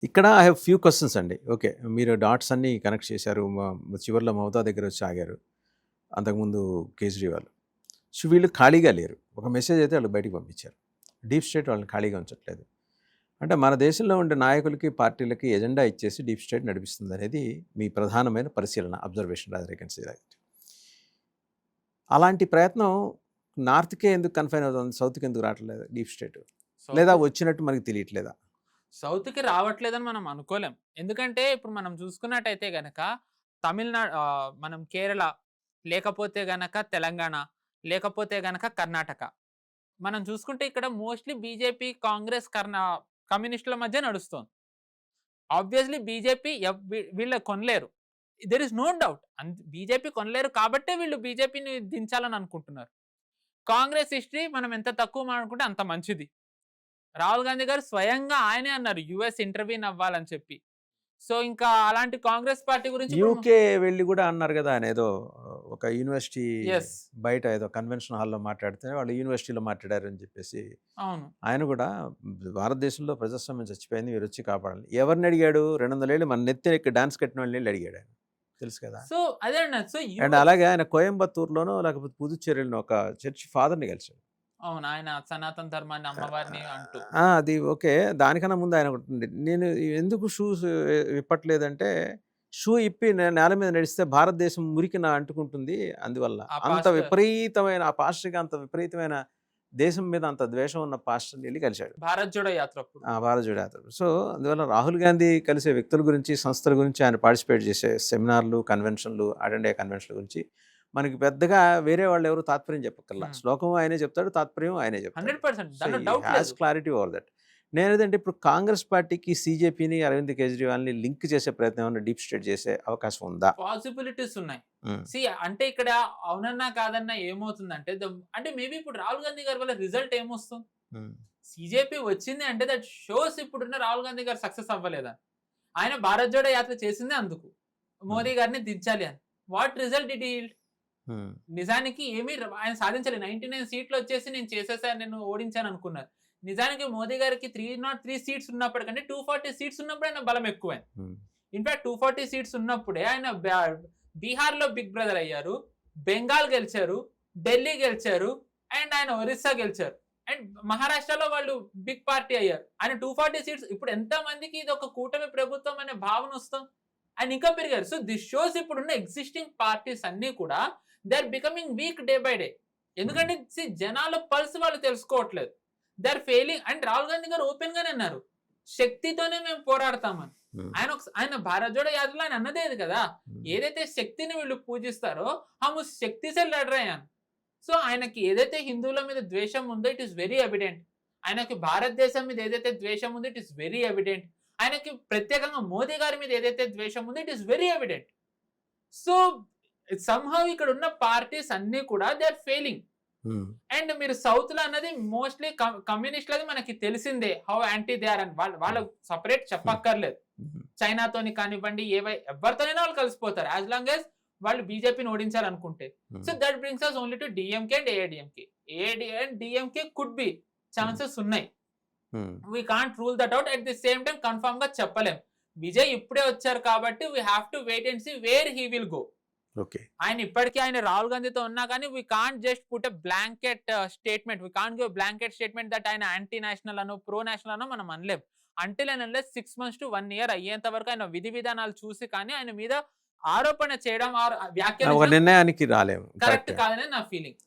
ఇక్కడ I have few questions అండి. Okay. మీరు డాట్స్ అన్నీ కనెక్ట్ చేశారు. చివరిలో మమతా దగ్గర వచ్చి ఆగారు. అంతకుముందు కేజ్రీవాల్. సో, వీళ్ళు ఖాళీగా లేరు. ఒక మెసేజ్ అయితే వాళ్ళు బయటికి పంపించారు. డీప్ స్టేట్ వాళ్ళని ఖాళీగా ఉంచట్లేదు. అంటే మన దేశంలో ఉండే నాయకులకి, పార్టీలకి ఎజెండా ఇచ్చేసి డీప్ స్టేట్ నడిపిస్తుందనేది మీ ప్రధానమైన పరిశీలన, observation rather I can say that. అలాంటి ప్రయత్నం నార్త్‌కే ఎందుకు కన్ఫైన్ అవుతుంది? సౌత్‌కి ఎందుకు రావట్లేదు డీప్ స్టేట్? లేదా సౌత్ వచ్చినట్టు మనకు తెలియట్లేదా? సౌత్‌కి రావట్లేదని మనం అనుకోలేం. ఎందుకంటే ఇప్పుడు మనం చూసుకున్నట్టయితే గనక మనం కేరళ, లేకపోతే గనక తెలంగాణ, లేకపోతే గనక కర్ణాటక. మనం చూసుకుంటే ఇక్కడ మోస్ట్‌లీ బీజేపీ, కాంగ్రెస్, కమ్యూనిస్టుల మధ్య నడుస్తోంది. ఆబ్వియస్‌లీ బీజేపీ వీళ్ళు కొనలేరు. There is no doubt. BJP కొనలేరు కాబట్టే వీళ్ళు బీజేపీని దించాలని అనుకుంటున్నారు. కాంగ్రెస్ హిస్టరీ మనం ఎంత తక్కువ మాట్లాడుకుంటే అంత మంచిది. రాహుల్ గాంధీ గారు స్వయంగా ఆయనే అన్నారు యూఎస్ ఇంటర్వ్యూన్ అవ్వాలని చెప్పి. సో, ఇంకా అలాంటి కాంగ్రెస్ పార్టీ గురించి ఇప్పుడు యూకే వెళ్ళి కూడా అన్నారు కదా! ఆయన ఏదో ఒక యూనివర్సిటీ యెస్. బయట ఏదో కన్వెన్షన్ హాల్‌లో మాట్లాడితే వాళ్ళు యూనివర్సిటీలో మాట్లాడారని చెప్పేసి అవును. ఆయన కూడా భారతదేశంలో ప్రజాస్వామ్యం చచ్చిపోయింది మీరొచ్చి కాపాడాలి. ఎవరిని అడిగాడు? 200 ఏళ్ళు మన నెత్తినెక్కి డాన్స్ కట్టిన వాళ్ళని ఎళ్లి అడిగాడు ఆయన. తెలుసు కదా! సో, అదే అన్నారు. సో, అండ్ అలాగే ఆయన కోయంబత్తూర్‌లోనో లేకపోతే పుదుచ్చేరిలోనో ఒక చర్చ్ ఫాదర్‌ని కలిసాడు. అవును. ఆయన సనాతన ధర్మాన్ని, అమ్మవారిని అంటూ. అది ఓకే. దానికన్నా ముందు ఆయన ఒకటి నేను ఎందుకు షూస్ విప్పట్లేదంటే, షూ ఇప్పి నేల మీద నడిస్తే భారతదేశం మురికిన అంటుకుంటుంది అందువల్ల. ఆ అంత పాస్టర్ విపరీతమైన ఆ పాస్టర్‌కి అంత విపరీతమైన దేశం మీద అంత ద్వేషం ఉన్న పాస్టర్‌ని ఎళ్లి కలిసాడు. భారత్ జోడో యాత్ర అప్పుడు. భారత్ జోడో యాత్ర. సో, అందువల్ల రాహుల్ గాంధీ కలిసే వ్యక్తుల గురించి, సంస్థల గురించి ఆయన పార్టిసిపేట్ చేసే సెమినార్‌లు, కన్వెన్షన్‌లు, అటెండ్ అయ్యే కన్వెన్షన్‌ల గురించి మనకి పెద్దగా వేరే వాళ్ళెవరు తాత్పర్యం చెప్పక్కర్లా. హ్మ్. శ్లోకం ఆయనే చెప్తాడు, తాత్పర్యం ఆయనే చెప్తాడు. 100% సో, దాంట్లో హి డౌట్ హాస్ లేదు. Clarity over that. నేనేదంటే ఇప్పుడు కాంగ్రెస్ పార్టీకి, సీజేపీని, అరవింద్ కేజ్రీవాల్‌ని లింక్ చేసే ప్రయత్నం ఏమన్నా డీప్ స్టేట్ చేసే అవకాశం ఉందా? పాసిబిలిటీస్ ఉన్నాయి. హ్మ్. అంటే ఇక్కడ అవునన్నా, కాదన్నా ఏమవుతుందంటే అంటే మేబీ ఇప్పుడు రాహుల్ గాంధీ గారి వల్ల రిజల్ట్ ఏమొస్తుంది? హ్మ్. సీజేపీ వచ్చింది అంటే దట్ షోస్ ఇప్పుడున్న రాహుల్ గాంధీ గారు సక్సెస్ అవ్వలేదని. ఆయన భారత్ జోడో యాత్ర చేసిందే అందుకు. హ్మ్. మోదీ గారిని దించాలి అని. What result did he yield? హ్మ్. నిజానికి ఆయన సాధించలేదు. 99 సీట్లు వచ్చేసి నేను చేసేసాను, నేను ఓడించాను అనుకున్నారు. నిజానికి మోదీ గారికి 303 సీట్స్ ఉన్నప్పటికంటే 240 సీట్స్ ఉన్నప్పుడు ఆయన బలం ఎక్కువైంది. హ్మ్. ఇన్‌ఫాక్ట్ 240 సీట్స్ ఉన్నప్పుడే ఆయన బీహార్‌లో బిగ్ బ్రదర్ అయ్యారు. బెంగాల్ గెలిచారు. ఢిల్లీ గెలిచారు. అండ్ ఆయన ఒరిస్సా గెలిచారు. అండ్ మహారాష్ట్రలో వాళ్ళు బిగ్ పార్టీ అయ్యారు. ఆయన 240 సీట్స్ ఇప్పుడు ఎంత మందికి ఇది ఒక కూటమి ప్రభుత్వం అనే భావన వస్తుంది. ఆయన ఇంకా పెరిగారు. సో దిస్ షోస్ ఇప్పుడున్న ఎగ్జిస్టింగ్ పార్టీస్ అన్నీ కూడా they are becoming weak day by day. ఎందుకంటే జనాల పల్స్ వాళ్ళు తెలుసుకోవట్లేదు. They are failing. And Rahul Gandhi గారు ఓపెన్ గానే అన్నారు. శక్తితోనే మేము పోరాడతామని. హ్మ్. ఆయన భారత్ జోడో యాత్రలో ఆయన అన్నదే ఇది కదా! హ్మ్. ఏదైతే శక్తిని వీళ్ళు పూజిస్తారో హమ్ ఉస్ శక్తి సే లడ్ రహే హై. సో ఆయనకి ఏదైతే హిందువుల మీద ద్వేషం ఉందో ఇట్ ఈస్ వెరీ ఎవిడెంట్. ఆయనకి భారతదేశం మీద ఏదైతే ద్వేషం ఉందో ఇట్ ఈస్ వెరీ ఎవిడెంట్. ఆయనకి ప్రత్యేకంగా మోదీ గారి మీద ఏదైతే ద్వేషం ఉందో it is very evident. So somehow ఇక్కడ ఉన్న పార్టీస్ అన్నీ కూడా దే ఆర్ ఫెయిలింగ్. హ్మ్. అండ్ మీరు సౌత్‌లో అన్నది మోస్ట్‌లీ కమ్యూనిస్ట్‌లది మనకి తెలిసిందే. హౌ యాంటీ దే ఆర్ అని. వాళ్ళకి సెపరేట్ చెప్పక్కర్లేదు. హ్మ్. చైనాతోని కానివ్వండి, ఎవరితోనైనా వాళ్ళు కలిసిపోతారు. యాస్ లాంగ్ యాస్ వాళ్ళు బీజేపీని ఓడించాలనుకుంటే. So hmm. That brings us only to DMK and AIADMK. AID and DMK could be chances ఉన్నాయి. Hmm. We can't rule that out. At the same time కన్ఫర్మ్‌గా చెప్పలేం. విజయ్ ఇప్పుడే వచ్చారు కాబట్టి we have to wait and see where he will go. Okay. ఆయన రాహుల్ గాంధీతో ఉన్నా కానీ we can't just put a blanket statement. We can't give blanket statement that ఆయన యాంటీ నేషనల్ అనో, ప్రో నేషనల్ అనో మనం అనలేం. Until and unless 6 months to 1 year అయ్యేంత వరకు ఆయన విధి విధానాలు చూసి కానీ ఆయన మీద ఆరోపణ చేయడం ఆర్ ఒక వ్యాఖ్యానించడం నిర్ణయానికి రాలేము. కరెక్ట్ కరెక్టే. కాదని నా ఫీలింగ్.